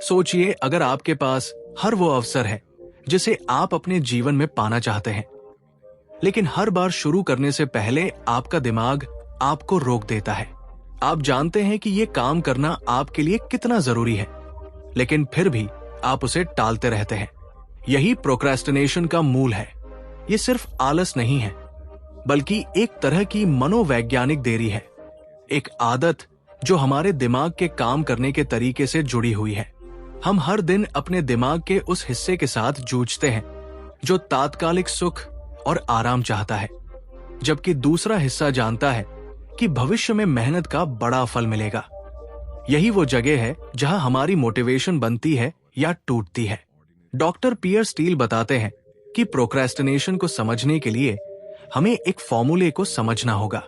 सोचिए, अगर आपके पास हर वो अवसर है जिसे आप अपने जीवन में पाना चाहते हैं, लेकिन हर बार शुरू करने से पहले आपका दिमाग आपको रोक देता है। आप जानते हैं कि ये काम करना आपके लिए कितना जरूरी है, लेकिन फिर भी आप उसे टालते रहते हैं। यही प्रोक्रेस्टिनेशन का मूल है। ये सिर्फ आलस नहीं है, बल्कि एक तरह की मनोवैज्ञानिक देरी है, एक आदत जो हमारे दिमाग के काम करने के तरीके से जुड़ी हुई है। हम हर दिन अपने दिमाग के उस हिस्से के साथ जूझते हैं जो तात्कालिक सुख और आराम चाहता है, जबकि दूसरा हिस्सा जानता है कि भविष्य में मेहनत का बड़ा फल मिलेगा। यही वो जगह है जहां हमारी मोटिवेशन बनती है या टूटती है। डॉक्टर पियर स्टील बताते हैं कि प्रोक्रेस्टिनेशन को समझने के लिए हमें एक फॉर्मूले को समझना होगा।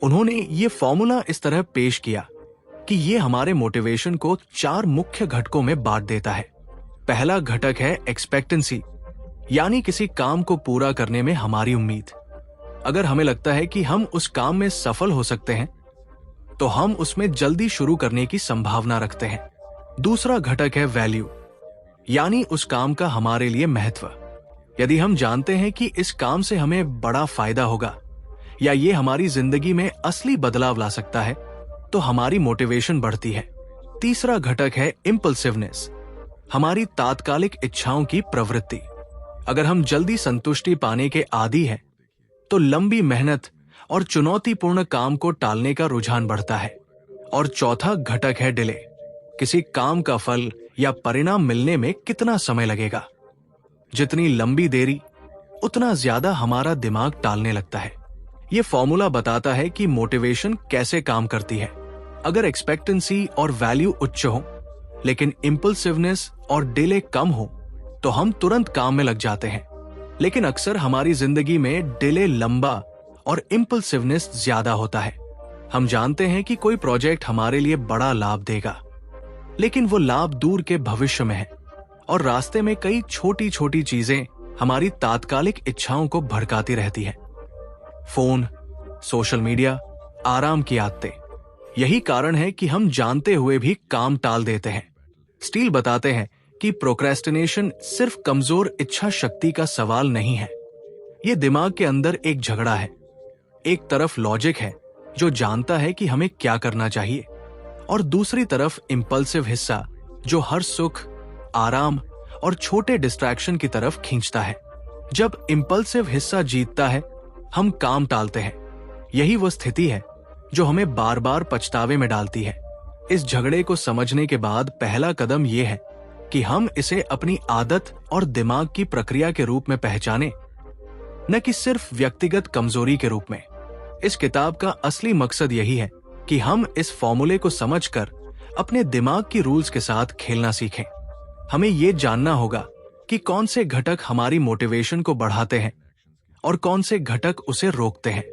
उन्होंने ये फॉर्मूला इस तरह पेश किया कि ये हमारे मोटिवेशन को 4 मुख्य घटकों में बांट देता है। पहला घटक है एक्सपेक्टेंसी, यानी किसी काम को पूरा करने में हमारी उम्मीद। अगर हमें लगता है कि हम उस काम में सफल हो सकते हैं, तो हम उसमें जल्दी शुरू करने की संभावना रखते हैं। दूसरा घटक है वैल्यू, यानी उस काम का हमारे लिए महत्व। यदि हम जानते हैं कि इस काम से हमें बड़ा फायदा होगा या ये हमारी जिंदगी में असली बदलाव ला सकता है, तो हमारी मोटिवेशन बढ़ती है। तीसरा घटक है इम्पल्सिवनेस, हमारी तात्कालिक इच्छाओं की प्रवृत्ति। अगर हम जल्दी संतुष्टि पाने के आदी हैं, तो लंबी मेहनत और चुनौतीपूर्ण काम को टालने का रुझान बढ़ता है। और चौथा घटक है डिले, किसी काम का फल या परिणाम मिलने में कितना समय लगेगा। जितनी लंबी देरी, उतना ज्यादा हमारा दिमाग टालने लगता है। ये फॉर्मूला बताता है कि मोटिवेशन कैसे काम करती है। अगर एक्सपेक्टेंसी और वैल्यू उच्च हो, लेकिन इम्पल्सिवनेस और डिले कम हो, तो हम तुरंत काम में लग जाते हैं। लेकिन अक्सर हमारी जिंदगी में डिले लंबा और इम्पल्सिवनेस ज्यादा होता है। हम जानते हैं कि कोई प्रोजेक्ट हमारे लिए बड़ा लाभ देगा, लेकिन वो लाभ दूर के भविष्य में है और रास्ते में कई छोटी छोटी चीजें हमारी तात्कालिक इच्छाओं को भड़काती रहती है। फोन, सोशल मीडिया, आराम की आदतें, यही कारण है कि हम जानते हुए भी काम टाल देते हैं। स्टील बताते हैं कि प्रोक्रेस्टिनेशन सिर्फ कमजोर इच्छा शक्ति का सवाल नहीं है। ये दिमाग के अंदर एक झगड़ा है। एक तरफ लॉजिक है जो जानता है कि हमें क्या करना चाहिए, और दूसरी तरफ इंपल्सिव हिस्सा जो हर सुख, आराम और छोटे डिस्ट्रैक्शन की तरफ खींचता है। जब इंपल्सिव हिस्सा जीतता है, हम काम टालते हैं। यही वो स्थिति है जो हमें बार बार पछतावे में डालती है। इस झगड़े को समझने के बाद पहला कदम यह है कि हम इसे अपनी आदत और दिमाग की प्रक्रिया के रूप में पहचानें, न कि सिर्फ व्यक्तिगत कमजोरी के रूप में। इस किताब का असली मकसद यही है कि हम इस फॉर्मूले को समझकर अपने दिमाग की रूल्स के साथ खेलना सीखें। हमें यह जानना होगा कि कौन से घटक हमारी मोटिवेशन को बढ़ाते हैं और कौन से घटक उसे रोकते हैं।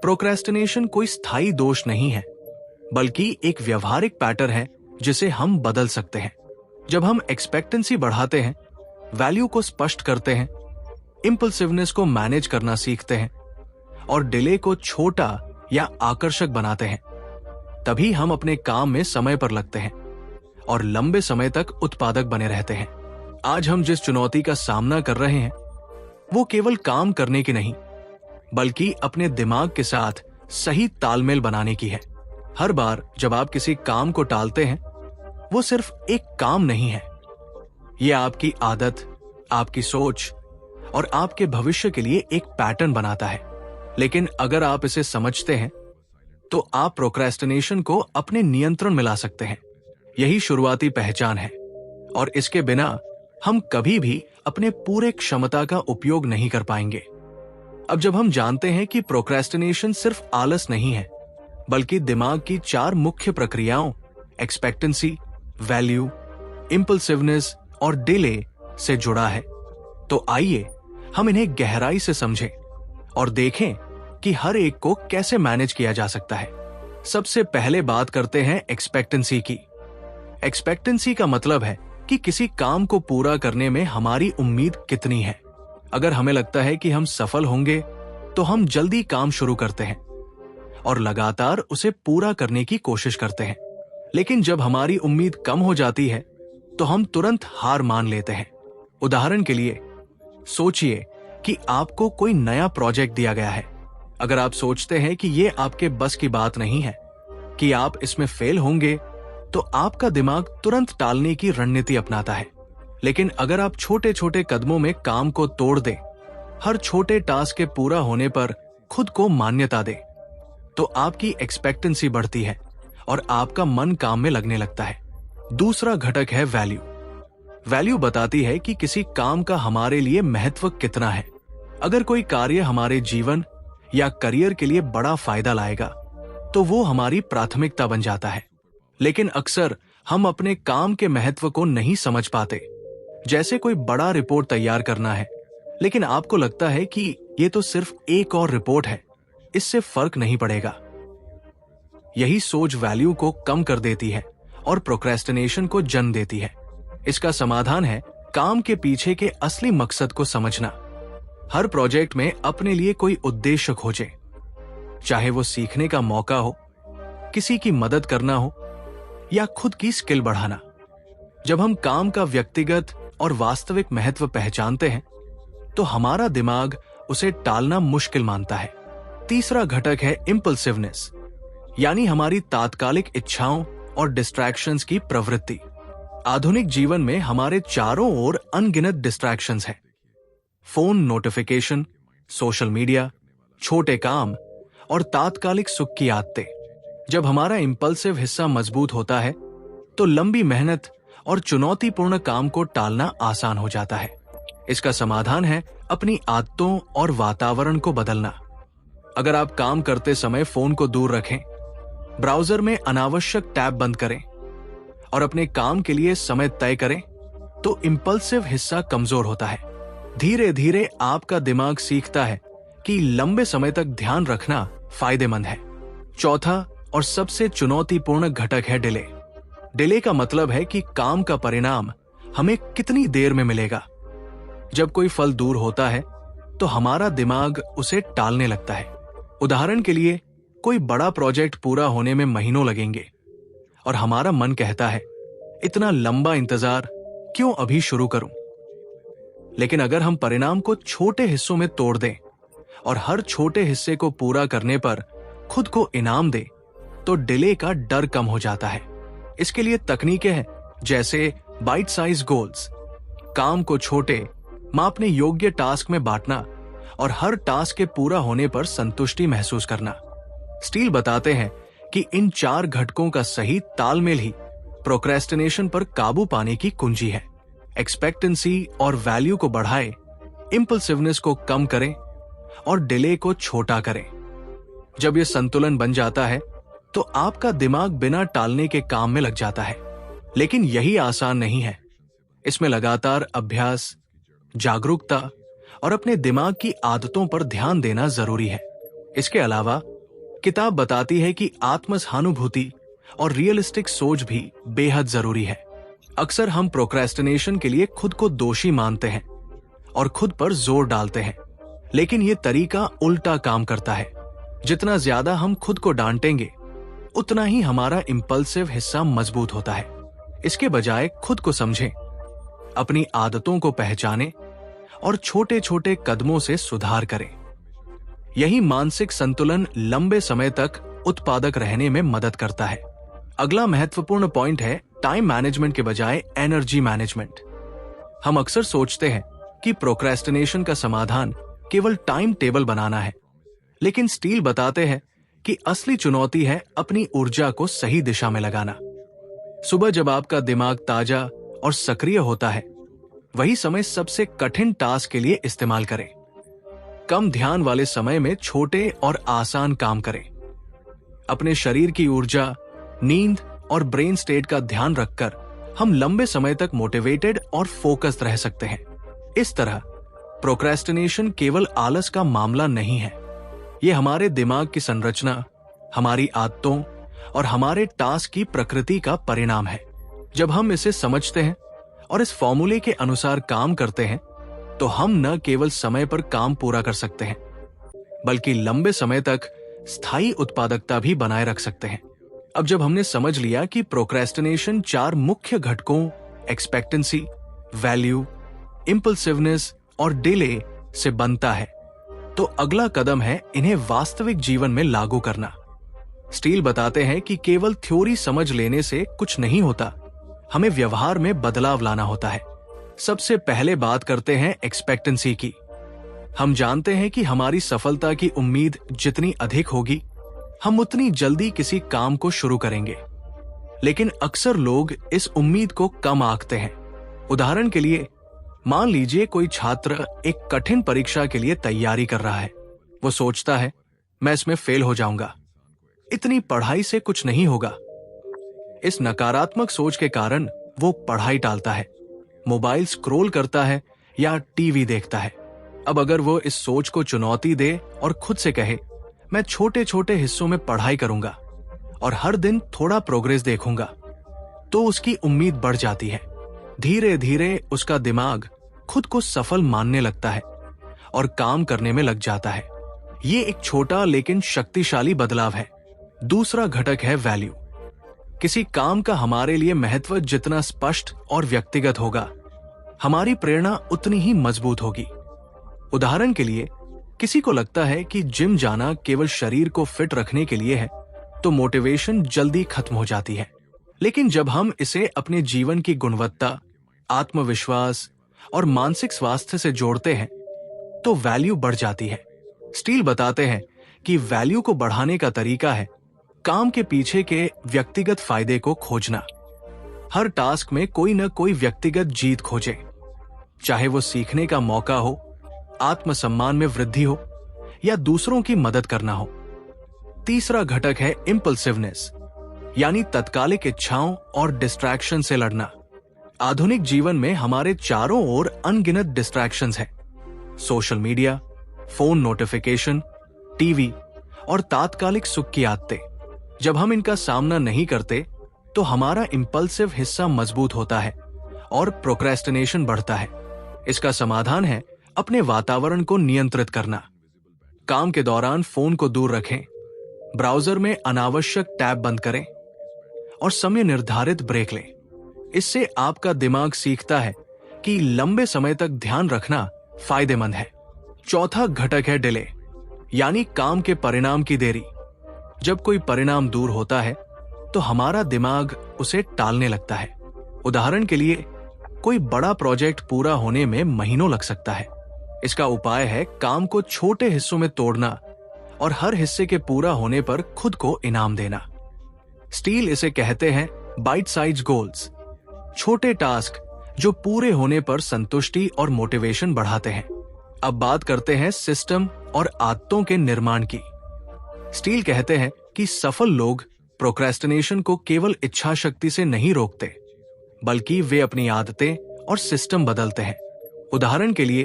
प्रोक्रेस्टिनेशन कोई स्थायी दोष नहीं है, बल्कि एक व्यवहारिक पैटर्न है जिसे हम बदल सकते हैं। जब हम एक्सपेक्टेंसी बढ़ाते हैं, वैल्यू को स्पष्ट करते हैं, इंपल्सिवनेस को मैनेज करना सीखते हैं और डिले को छोटा या आकर्षक बनाते हैं, तभी हम अपने काम में समय पर लगते हैं और लंबे समय तक उत्पादक बने रहते हैं। आज हम जिस चुनौती का सामना कर रहे हैं, वो केवल काम करने की नहीं, बल्कि अपने दिमाग के साथ सही तालमेल बनाने की है। हर बार जब आप किसी काम को टालते हैं, वो सिर्फ एक काम नहीं है, ये आपकी आदत, आपकी सोच और आपके भविष्य के लिए एक पैटर्न बनाता है। लेकिन अगर आप इसे समझते हैं, तो आप प्रोक्रेस्टिनेशन को अपने नियंत्रण में ला सकते हैं। यही शुरुआती पहचान है, और इसके बिना हम कभी भी अपने पूरे क्षमता का उपयोग नहीं कर पाएंगे। अब जब हम जानते हैं कि प्रोक्रेस्टिनेशन सिर्फ आलस नहीं है, बल्कि दिमाग की 4 मुख्य प्रक्रियाओं एक्सपेक्टेंसी, वैल्यू, इंपल्सिवनेस और डिले से जुड़ा है, तो आइए हम इन्हें गहराई से समझें और देखें कि हर एक को कैसे मैनेज किया जा सकता है। सबसे पहले बात करते हैं एक्सपेक्टेंसी की। एक्सपेक्टेंसी का मतलब है कि किसी काम को पूरा करने में हमारी उम्मीद कितनी है। अगर हमें लगता है कि हम सफल होंगे, तो हम जल्दी काम शुरू करते हैं और लगातार उसे पूरा करने की कोशिश करते हैं। लेकिन जब हमारी उम्मीद कम हो जाती है, तो हम तुरंत हार मान लेते हैं। उदाहरण के लिए सोचिए कि आपको कोई नया प्रोजेक्ट दिया गया है। अगर आप सोचते हैं कि ये आपके बस की बात नहीं है, कि आप इसमें फेल होंगे, तो आपका दिमाग तुरंत टालने की रणनीति अपनाता है। लेकिन अगर आप छोटे छोटे कदमों में काम को तोड़ दें, हर छोटे टास्क के पूरा होने पर खुद को मान्यता दें, तो आपकी एक्सपेक्टेंसी बढ़ती है और आपका मन काम में लगने लगता है। दूसरा घटक है वैल्यू। वैल्यू बताती है कि किसी काम का हमारे लिए महत्व कितना है। अगर कोई कार्य हमारे जीवन या करियर के लिए बड़ा फायदा लाएगा, तो वो हमारी प्राथमिकता बन जाता है। लेकिन अक्सर हम अपने काम के महत्व को नहीं समझ पाते। जैसे कोई बड़ा रिपोर्ट तैयार करना है, लेकिन आपको लगता है कि ये तो सिर्फ एक और रिपोर्ट है, इससे फर्क नहीं पड़ेगा। यही सोच वैल्यू को कम कर देती है और प्रोक्रेस्टिनेशन को जन्म देती है। इसका समाधान है काम के पीछे के असली मकसद को समझना। हर प्रोजेक्ट में अपने लिए कोई उद्देश्य खोजें, चाहे वो सीखने का मौका हो, किसी की मदद करना हो या खुद की स्किल बढ़ाना। जब हम काम का व्यक्तिगत और वास्तविक महत्व पहचानते हैं, तो हमारा दिमाग उसे टालना मुश्किल मानता है। तीसरा घटक है इंपल्सिवनेस, यानी हमारी तात्कालिक इच्छाओं और डिस्ट्रैक्शंस की प्रवृत्ति। आधुनिक जीवन में हमारे चारों ओर अनगिनत डिस्ट्रैक्शंस हैं। फोन नोटिफिकेशन, सोशल मीडिया, छोटे काम और तात्कालिक सुख की आदतें। जब हमारा इंपल्सिव हिस्सा मजबूत होता है, तो लंबी मेहनत और चुनौतीपूर्ण काम को टालना आसान हो जाता है। इसका समाधान है अपनी आदतों और वातावरण को बदलना। अगर आप काम करते समय फोन को दूर रखें, ब्राउजर में अनावश्यक टैब बंद करें और अपने काम के लिए समय तय करें, तो इंपल्सिव हिस्सा कमजोर होता है। धीरे धीरे आपका दिमाग सीखता है कि लंबे समय तक ध्यान रखना फायदेमंद है। चौथा और सबसे चुनौतीपूर्ण घटक है डिले। डिले का मतलब है कि काम का परिणाम हमें कितनी देर में मिलेगा। जब कोई फल दूर होता है, तो हमारा दिमाग उसे टालने लगता है। उदाहरण के लिए कोई बड़ा प्रोजेक्ट पूरा होने में महीनों लगेंगे और हमारा मन कहता है, इतना लंबा इंतजार क्यों अभी शुरू करूं। लेकिन अगर हम परिणाम को छोटे हिस्सों में तोड़ दें और हर छोटे हिस्से को पूरा करने पर खुद को इनाम दें, तो डिले का डर कम हो जाता है। इसके लिए तकनीकें हैं, जैसे बाइट साइज गोल्स, काम को छोटे मापने योग्य टास्क में बांटना और हर टास्क के पूरा होने पर संतुष्टि महसूस करना। स्टील बताते हैं कि इन 4 घटकों का सही तालमेल ही प्रोक्रेस्टिनेशन पर काबू पाने की कुंजी है। एक्सपेक्टेंसी और वैल्यू को बढ़ाएं, इंपल्सिवनेस को कम करें और डिले को छोटा करें। जब यह संतुलन बन जाता है, तो आपका दिमाग बिना टालने के काम में लग जाता है। लेकिन यही आसान नहीं है। इसमें लगातार अभ्यास, जागरूकता और अपने दिमाग की आदतों पर ध्यान देना जरूरी है। इसके अलावा किताब बताती है कि आत्म-सहानुभूति और रियलिस्टिक सोच भी बेहद जरूरी है। अक्सर हम प्रोक्रेस्टिनेशन के लिए खुद को दोषी मानते हैं और खुद पर जोर डालते हैं, लेकिन यह तरीका उल्टा काम करता है। जितना ज्यादा हम खुद को डांटेंगे, उतना ही हमारा इंपल्सिव हिस्सा मजबूत होता है। इसके बजाय खुद को समझें, अपनी आदतों को पहचानें और छोटे छोटे कदमों से सुधार करें। यही मानसिक संतुलन लंबे समय तक उत्पादक रहने में मदद करता है। अगला महत्वपूर्ण पॉइंट है टाइम मैनेजमेंट के बजाय एनर्जी मैनेजमेंट। हम अक्सर सोचते हैं कि प्रोक्रेस्टिनेशन का समाधान केवल टाइम टेबल बनाना है, लेकिन स्टील बताते हैं कि असली चुनौती है अपनी ऊर्जा को सही दिशा में लगाना। सुबह जब आपका दिमाग ताजा और सक्रिय होता है, वही समय सबसे कठिन टास्क के लिए इस्तेमाल करें। कम ध्यान वाले समय में छोटे और आसान काम करें। अपने शरीर की ऊर्जा, नींद और ब्रेन स्टेट का ध्यान रखकर हम लंबे समय तक मोटिवेटेड और फोकस्ड रह सकते हैं। इस तरह प्रोक्रेस्टिनेशन केवल आलस का मामला नहीं है। यह हमारे दिमाग की संरचना, हमारी आदतों और हमारे टास्क की प्रकृति का परिणाम है। जब हम इसे समझते हैं और इस फॉर्मूले के अनुसार काम करते हैं, तो हम न केवल समय पर काम पूरा कर सकते हैं, बल्कि लंबे समय तक स्थायी उत्पादकता भी बनाए रख सकते हैं। अब जब हमने समझ लिया कि प्रोक्रेस्टिनेशन 4 मुख्य घटकों एक्सपेक्टेंसी, वैल्यू, इंपल्सिवनेस और डिले से बनता है, तो अगला कदम है इन्हें वास्तविक जीवन में लागू करना। स्टील बताते हैं कि केवल थ्योरी समझ लेने से कुछ नहीं होता, हमें व्यवहार में बदलाव लाना होता है। सबसे पहले बात करते हैं एक्सपेक्टेंसी की। हम जानते हैं कि हमारी सफलता की उम्मीद जितनी अधिक होगी, हम उतनी जल्दी किसी काम को शुरू करेंगे। लेकिन अक्सर लोग इस उम्मीद को कम आंकते हैं। उदाहरण के लिए, मान लीजिए कोई छात्र एक कठिन परीक्षा के लिए तैयारी कर रहा है। वो सोचता है, मैं इसमें फेल हो जाऊंगा, इतनी पढ़ाई से कुछ नहीं होगा। इस नकारात्मक सोच के कारण वो पढ़ाई टालता है, मोबाइल स्क्रॉल करता है या टीवी देखता है। अब अगर वो इस सोच को चुनौती दे और खुद से कहे, मैं छोटे छोटे हिस्सों में पढ़ाई करूंगा और हर दिन थोड़ा प्रोग्रेस देखूंगा, तो उसकी उम्मीद बढ़ जाती है। धीरे धीरे उसका दिमाग खुद को सफल मानने लगता है और काम करने में लग जाता है। ये एक छोटा लेकिन शक्तिशाली बदलाव है। दूसरा घटक है वैल्यू। किसी काम का हमारे लिए महत्व जितना स्पष्ट और व्यक्तिगत होगा, हमारी प्रेरणा उतनी ही मजबूत होगी। उदाहरण के लिए, किसी को लगता है कि जिम जाना केवल शरीर को फिट रखने के लिए है, तो मोटिवेशन जल्दी खत्म हो जाती है। लेकिन जब हम इसे अपने जीवन की गुणवत्ता, आत्मविश्वास और मानसिक स्वास्थ्य से जोड़ते हैं, तो वैल्यू बढ़ जाती है। स्टील बताते हैं कि वैल्यू को बढ़ाने का तरीका है काम के पीछे के व्यक्तिगत फायदे को खोजना। हर टास्क में कोई न कोई व्यक्तिगत जीत खोजे, चाहे वो सीखने का मौका हो, आत्मसम्मान में वृद्धि हो या दूसरों की मदद करना हो। तीसरा घटक है इंपल्सिवनेस, यानी तत्कालिक इच्छाओं और डिस्ट्रैक्शन से लड़ना। आधुनिक जीवन में हमारे चारों ओर अनगिनत डिस्ट्रैक्शंस हैं। Social media, phone notification, TV और तात्कालिक सुख की आदतें। जब हम इनका सामना नहीं करते, तो हमारा इंपल्सिव हिस्सा मजबूत होता है और प्रोक्रेस्टिनेशन बढ़ता है। इसका समाधान है अपने वातावरण को नियंत्रित करना। काम के दौरान फोन को दूर रखें, ब्राउजर में अनावश्यक टैब बंद करें और समय निर्धारित ब्रेक लें। इससे आपका दिमाग सीखता है कि लंबे समय तक ध्यान रखना फायदेमंद है। चौथा घटक है डिले, यानी काम के परिणाम की देरी। जब कोई परिणाम दूर होता है, तो हमारा दिमाग उसे टालने लगता है। उदाहरण के लिए, कोई बड़ा प्रोजेक्ट पूरा होने में महीनों लग सकता है। इसका उपाय है काम को छोटे हिस्सों में तोड़ना और हर हिस्से के पूरा होने पर खुद को इनाम देना। स्टील इसे कहते हैं बाइट साइज गोल्स, छोटे टास्क जो पूरे होने पर संतुष्टि और मोटिवेशन बढ़ाते हैं। अब बात करते हैं सिस्टम और आदतों के निर्माण की। स्टील कहते हैं कि सफल लोग प्रोक्रेस्टिनेशन को केवल इच्छा शक्ति से नहीं रोकते, बल्कि वे अपनी आदतें और सिस्टम बदलते हैं। उदाहरण के लिए,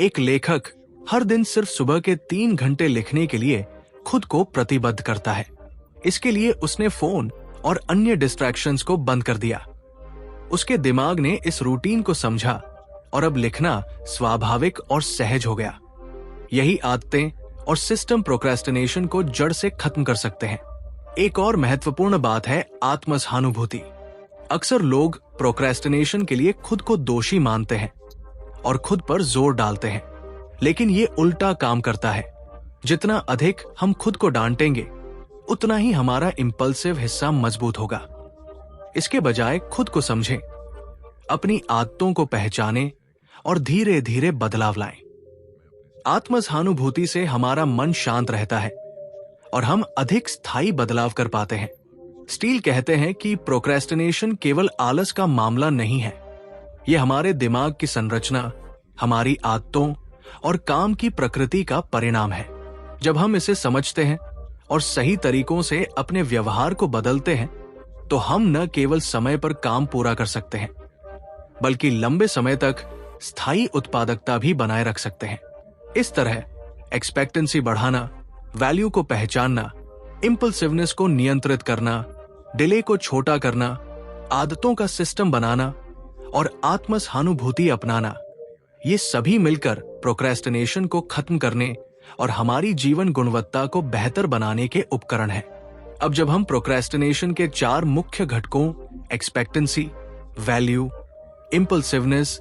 एक लेखक हर दिन सिर्फ सुबह के 3 घंटे लिखने के लिए खुद को प्रतिबद्ध करता है। इसके लिए उसने फोन और अन्य डिस्ट्रैक्शंस को बंद कर दिया। उसके दिमाग ने इस रूटीन को समझा और अब लिखना स्वाभाविक और सहज हो गया। यही आदतें और सिस्टम प्रोक्रेस्टिनेशन को जड़ से खत्म कर सकते हैं। एक और महत्वपूर्ण बात है आत्मसहानुभूति। अक्सर लोग प्रोक्रेस्टिनेशन के लिए खुद को दोषी मानते हैं और खुद पर जोर डालते हैं, लेकिन ये उल्टा काम करता है। जितना अधिक हम खुद को डांटेंगे, उतना ही हमारा इंपल्सिव हिस्सा मजबूत होगा। इसके बजाय खुद को समझें, अपनी आदतों को पहचानें और धीरे धीरे बदलाव लाएं। आत्मसहानुभूति से हमारा मन शांत रहता है और हम अधिक स्थायी बदलाव कर पाते हैं। स्टील कहते हैं कि प्रोक्रेस्टिनेशन केवल आलस का मामला नहीं है, यह हमारे दिमाग की संरचना, हमारी आदतों और काम की प्रकृति का परिणाम है। जब हम इसे समझते हैं और सही तरीकों से अपने व्यवहार को बदलते हैं, तो हम न केवल समय पर काम पूरा कर सकते हैं, बल्कि लंबे समय तक स्थायी उत्पादकता भी बनाए रख सकते हैं। इस तरह एक्सपेक्टेंसी बढ़ाना, वैल्यू को पहचानना, इंपल्सिवनेस को नियंत्रित करना, डिले को छोटा करना, आदतों का सिस्टम बनाना और आत्मसहानुभूति अपनाना, ये सभी मिलकर प्रोक्रेस्टिनेशन को खत्म करने और हमारी जीवन गुणवत्ता को बेहतर बनाने के उपकरण हैं। अब जब हम प्रोक्रेस्टिनेशन के 4 मुख्य घटकों एक्सपेक्टेंसी, वैल्यू, इंपल्सिवनेस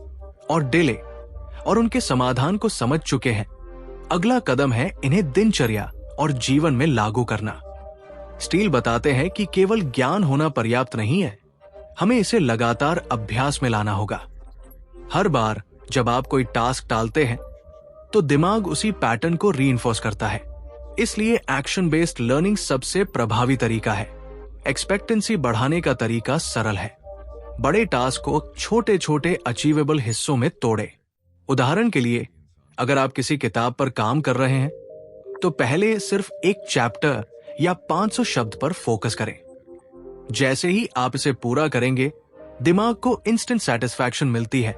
और डिले और उनके समाधान को समझ चुके हैं, अगला कदम है इन्हें दिनचर्या और जीवन में लागू करना। स्टील बताते हैं कि केवल ज्ञान होना पर्याप्त नहीं है, हमें इसे लगातार अभ्यास में लाना होगा। हर बार जब आप कोई टास्क टालते हैं तो दिमाग उसी पैटर्न को रीइंफोर्स करता है। इसलिए एक्शन बेस्ड लर्निंग सबसे प्रभावी तरीका है। एक्सपेक्टेंसी बढ़ाने का तरीका सरल है। बड़े टास्क को छोटे छोटे अचीवेबल हिस्सों में तोड़े। उदाहरण के लिए, अगर आप किसी किताब पर काम कर रहे हैं तो पहले सिर्फ एक चैप्टर या 500 शब्द पर फोकस करें। जैसे ही आप इसे पूरा करेंगे, दिमाग को इंस्टेंट सेटिस्फैक्शन मिलती है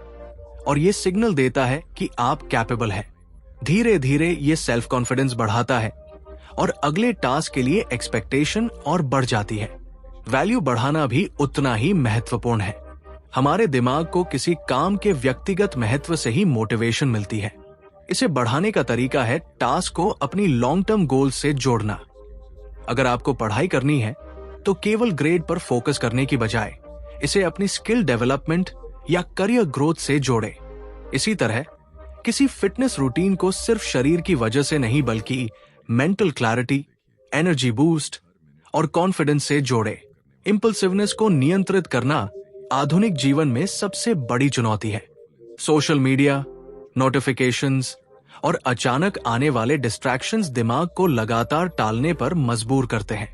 और यह सिग्नल देता है कि आप कैपेबल हैं। धीरे धीरे ये सेल्फ कॉन्फिडेंस बढ़ाता है और अगले टास्क के लिए एक्सपेक्टेशन और बढ़ जाती है। वैल्यू बढ़ाना भी उतना ही महत्वपूर्ण है। हमारे दिमाग को किसी काम के व्यक्तिगत महत्व से ही मोटिवेशन मिलती है। इसे बढ़ाने का तरीका है टास्क को अपनी लॉन्ग टर्म गोल से जोड़ना। अगर आपको पढ़ाई करनी है तो केवल ग्रेड पर फोकस करने की बजाय इसे अपनी स्किल डेवलपमेंट या करियर ग्रोथ से जोड़े। इसी तरह किसी फिटनेस रूटीन को सिर्फ शरीर की वजह से नहीं बल्कि मेंटल क्लैरिटी, एनर्जी बूस्ट और कॉन्फिडेंस से जोड़े। इंपल्सिवनेस को नियंत्रित करना आधुनिक जीवन में सबसे बड़ी चुनौती है। सोशल मीडिया, नोटिफिकेशंस और अचानक आने वाले डिस्ट्रैक्शंस दिमाग को लगातार टालने पर मजबूर करते हैं।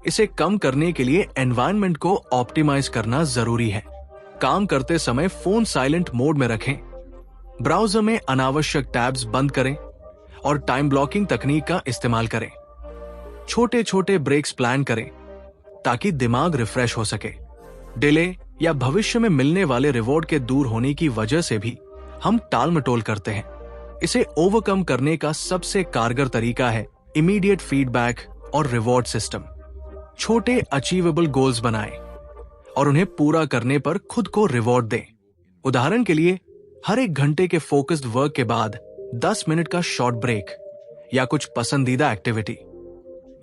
इसे कम करने के लिए एनवायरनमेंट को ऑप्टिमाइज करना जरूरी है। काम करते समय फोन साइलेंट मोड में रखें, ब्राउजर में अनावश्यक टैब्स बंद करें और टाइम ब्लॉकिंग तकनीक का इस्तेमाल करें। छोटे छोटे ब्रेक्स प्लान करें ताकि दिमाग रिफ्रेश हो सके। डिले या भविष्य में मिलने वाले रिवॉर्ड के दूर होने की वजह से भी हम टाल मटोल करते हैं। इसे ओवरकम करने का सबसे कारगर तरीका है इमीडिएट फीडबैक और रिवॉर्ड सिस्टम। छोटे अचीवेबल गोल्स बनाएं और उन्हें पूरा करने पर खुद को रिवॉर्ड दें। उदाहरण के लिए, हर एक घंटे के फोकस्ड वर्क के बाद 10 मिनट का शॉर्ट ब्रेक या कुछ पसंदीदा एक्टिविटी।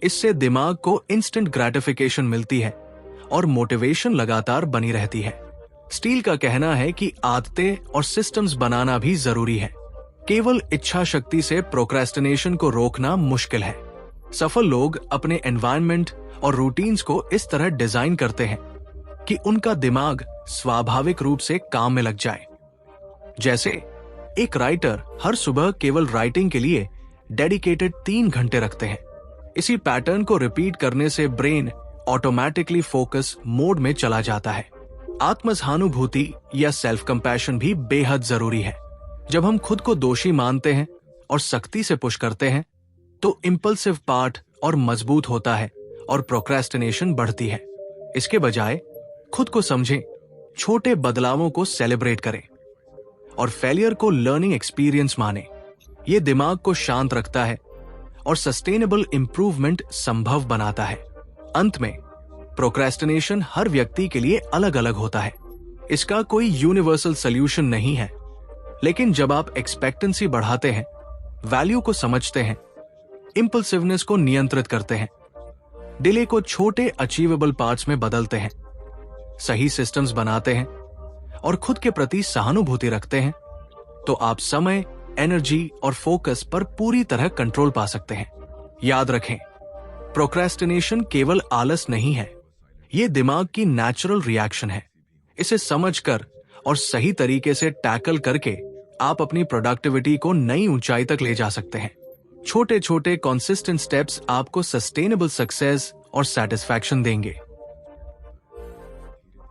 इससे दिमाग को इंस्टेंट ग्रेटिफिकेशन मिलती है और मोटिवेशन लगातार बनी रहती है। स्टील का कहना है कि आदतें और सिस्टम्स बनाना भी जरूरी है। केवल इच्छा शक्ति से प्रोक्रेस्टिनेशन को रोकना मुश्किल है। सफल लोग अपने एनवायरनमेंट और रूटीन्स को इस तरह डिजाइन करते हैं कि उनका दिमाग स्वाभाविक रूप से काम में लग जाए। जैसे एक राइटर हर सुबह केवल राइटिंग के लिए डेडिकेटेड 3 घंटे रखते हैं। इसी पैटर्न को रिपीट करने से ब्रेन ऑटोमेटिकली फोकस मोड में चला जाता है। आत्मसहानुभूति या सेल्फ कंपैशन भी बेहद जरूरी है। जब हम खुद को दोषी मानते हैं और सख्ती से पुश करते हैं तो इंपल्सिव पार्ट और मजबूत होता है और प्रोक्रेस्टिनेशन बढ़ती है। इसके बजाय खुद को समझें, छोटे बदलावों को सेलिब्रेट करें और फेलियर को लर्निंग एक्सपीरियंस माने। ये दिमाग को शांत रखता है और सस्टेनेबल इंप्रूवमेंट संभव बनाता है। अंत में, प्रोक्रेस्टिनेशन हर व्यक्ति के लिए अलग अलग होता है। इसका कोई यूनिवर्सल सॉल्यूशन नहीं है, लेकिन जब आप एक्सपेक्टेंसी बढ़ाते हैं, वैल्यू को समझते हैं, इंपल्सिवनेस को नियंत्रित करते हैं, डिले को छोटे अचीवेबल पार्ट्स में बदलते हैं, सही सिस्टम्स बनाते हैं और खुद के प्रति सहानुभूति रखते हैं, तो आप समय, एनर्जी और फोकस पर पूरी तरह कंट्रोल पा सकते हैं। याद रखें, प्रोक्रेस्टिनेशन केवल आलस नहीं है, ये दिमाग की नेचुरल रिएक्शन है। इसे समझकर और सही तरीके से टैकल करके आप अपनी प्रोडक्टिविटी को नई ऊंचाई तक ले जा सकते हैं। छोटे छोटे कंसिस्टेंट स्टेप्स आपको सस्टेनेबल सक्सेस और सेटिस्फैक्शन देंगे।